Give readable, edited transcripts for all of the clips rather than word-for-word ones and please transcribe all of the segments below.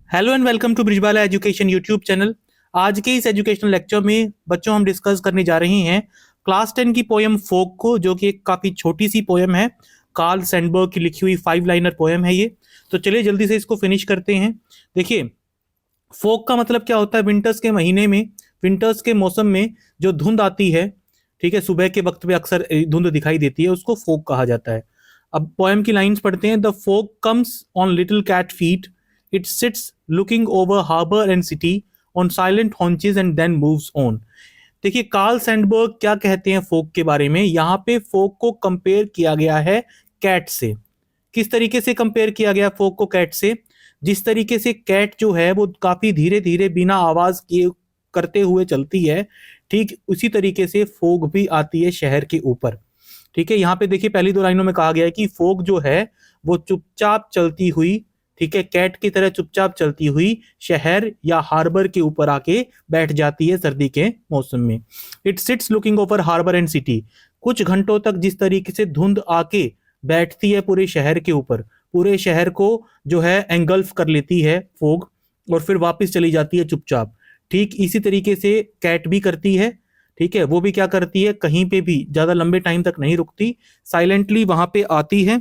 Hello and welcome to Brijbala education YouTube channel. आज के इस एजुकेशनल लेक्चर में बच्चों हम डिस्कस करने जा रहे हैं क्लास 10 की पोयम फोक को, जो कि एक काफ़ी छोटी सी पोयम है। कार्ल सैंडबर्ग की लिखी हुई 5 लाइनर पोयम है ये। तो चलिए जल्दी से इसको फिनिश करते हैं। देखिए, फोक का मतलब क्या होता है? विंटर्स के महीने में, विंटर्स के मौसम में जो धुंध आती है, ठीक है, सुबह के वक्त में अक्सर धुंध दिखाई देती है, उसको फोक कहा जाता है। अब पोएम की लाइंस पढ़ते हैं। The fog comes on little cat feet, it sits looking over harbour and city on silent haunches and then moves on. देखिए, कार्ल सैंडबर्ग क्या कहते हैं फोक के बारे में। यहाँ पे फोक को कंपेयर किया गया है कैट से। किस तरीके से कंपेयर किया गया फोक को कैट से? जिस तरीके से कैट जो है वो काफी धीरे धीरे बिना आवाज किए करते हुए चलती है, ठीक उसी तरीके से फोग भी आती है शहर के ऊपर। ठीक है, यहाँ पे देखिए पहली 2 लाइनों में कहा गया है कि फोग जो है वो चुपचाप चलती हुई, ठीक है, कैट की तरह चुपचाप चलती हुई शहर या हार्बर के ऊपर आके बैठ जाती है सर्दी के मौसम में। It sits looking over harbour and city. कुछ घंटों तक जिस तरीके से धुंध आके बैठती है पूरे शहर के ऊपर, पूरे शहर को जो है एंगल्फ कर लेती है फोग, और फिर वापस चली जाती है चुपचाप। ठीक इसी तरीके से कैट भी करती है। ठीक है, वो भी क्या करती है, कहीं पे भी ज्यादा लंबे टाइम तक नहीं रुकती, साइलेंटली वहां पे आती है,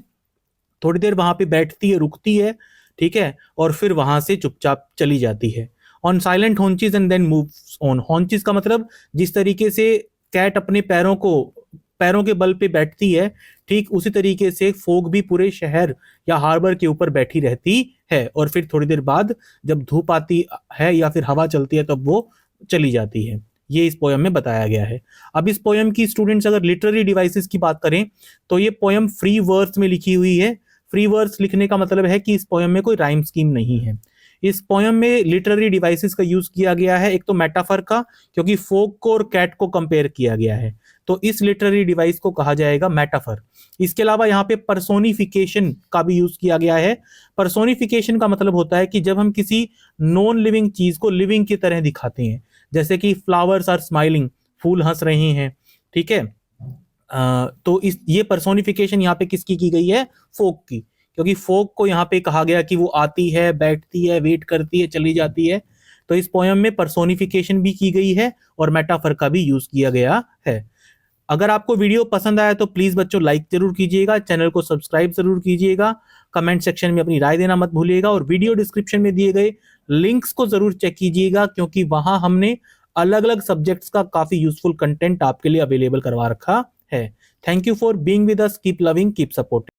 थोड़ी देर वहां पे बैठती है, रुकती है, ठीक है, और फिर वहां से चुपचाप चली जाती है। On silent haunches and then moves on. Haunches का मतलब जिस तरीके से कैट अपने पैरों के बल पे बैठती है, ठीक उसी तरीके से फोग भी पूरे शहर या हार्बर के ऊपर बैठी रहती है, और फिर थोड़ी देर बाद जब धूप आती है या फिर हवा चलती है तब वो चली जाती है। ये इस पोयम में बताया गया है। अब इस पोयम की स्टूडेंट्स अगर लिटरेरी डिवाइसेस की बात करें तो ये पोयम फ्री वर्ड्स में लिखी हुई है। फ्री वर्ड्स लिखने का मतलब है कि इस पोयम में कोई राइम स्कीम नहीं है। इस पोयम में लिटरेरी डिवाइसेस का यूज किया गया है, एक तो मेटाफर का, क्योंकि फोक को और कैट को कंपेयर किया गया है, तो इस लिटरेरी डिवाइस को कहा जाएगा मेटाफर। इसके अलावा यहाँ पे पर्सोनिफिकेशन का भी यूज किया गया है। पर्सोनिफिकेशन का मतलब होता है कि जब हम किसी नॉन लिविंग चीज को लिविंग की तरह दिखाते हैं, जैसे कि फ्लावर्स आर स्माइलिंग, फूल हंस रहे हैं, ठीक है। तो इस ये पर्सोनिफिकेशन यहाँ पे किसकी की गई है? फोक की, क्योंकि फोक को यहाँ पे कहा गया कि वो आती है, बैठती है, वेट करती है, चली जाती है। तो इस पोयम में पर्सोनिफिकेशन भी की गई है और मेटाफर का भी यूज किया गया है। अगर आपको वीडियो पसंद आया तो प्लीज बच्चों लाइक जरूर कीजिएगा, चैनल को सब्सक्राइब जरूर कीजिएगा, कमेंट सेक्शन में अपनी राय देना मत भूलिएगा, और वीडियो डिस्क्रिप्शन में दिए गए लिंक्स को जरूर चेक कीजिएगा, क्योंकि वहां हमने अलग अलग सब्जेक्ट्स का काफी यूजफुल कंटेंट आपके लिए अवेलेबल करवा रखा है। Thank you for being with us. Keep loving, keep supporting.